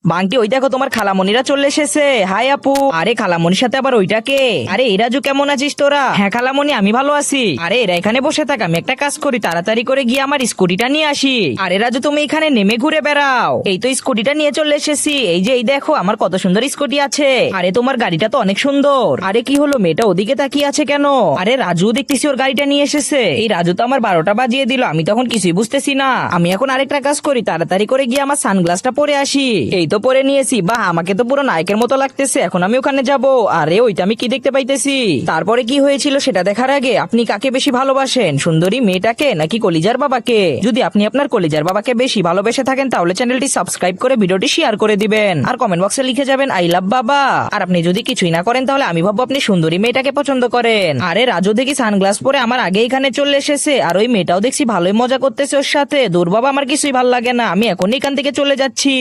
বাংটি, ওই দেখো তোমার খালামণিরা চলে এসেছে। হাই আপু। আরে খালামণির সাথে আবার ওইটাকে? আরে এই রাজু, কেমন আছিস তোরা? হ্যাঁ খালামণি, আমি ভালো আছি। আরে এরা এখানে বসে থাক, আমি একটা কাজ করি, তাড়াতাড়ি করে গিয়ে আমার স্কুটিটা নিয়ে আসি। আরে রাজু, তুমি এখানে নেমে ঘুরে বেড়াও। এই তো স্কুটিটা নিয়ে চলে এসেছি। এই যে এই দেখো আমার কত সুন্দর স্কুটি আছে। আরে তোমার গাড়িটা তো অনেক সুন্দর। আরে কি হলো, মেয়েটা ওদিকে তাকিয়ে আছে কেন? আরে রাজু, দেখতেছি ওর গাড়িটা নিয়ে এসেছে। এই রাজু তো আমার 12টা বাজিয়ে দিল, আমি তখন কিছুই বুঝতেছি না। আমি এখন আরেকটা কাজ করি, তাড়াতাড়ি করে গিয়ে আমার সানগ্লাসটা পরে আসি। এই তো পরে নিয়েছি। বাহ, আমাকে তো পুরো নায়কের মতো লাগতেছে। এখন আমি ওখানে যাব। আরে ওইটা আমি কি দেখতে পাইতেছি? তারপরে কি হয়েছিল সেটা দেখার আগে আপনি কাকে বেশি ভালোবাসেন, সুন্দরী মেয়েটাকে নাকি কলিজার বাবাকে? যদি আপনি আপনার কলিজার বাবাকে বেশি ভালোবেসে থাকেন তাহলে চ্যানেলটি সাবস্ক্রাইব করে ভিডিওটি শেয়ার করে দিবেন, আর কমেন্ট বক্সে লিখে যাবেন আই লাভ বাবা। আর আপনি যদি কিছুই না করেন তাহলে আমি ভাববো আপনি সুন্দরী মেয়েটাকে পছন্দ করেন। আরে রাজু দেখি সানগ্লাস পরে আমার আগে এখানে চলে এসেছে, আর ওই মেয়েটাও দেখছি ভালোই মজা করতেছে ওর সাথে। দূর বাবা, আমার কিছুই ভাল লাগে না, আমি এখনই এখান থেকে চলে যাচ্ছি।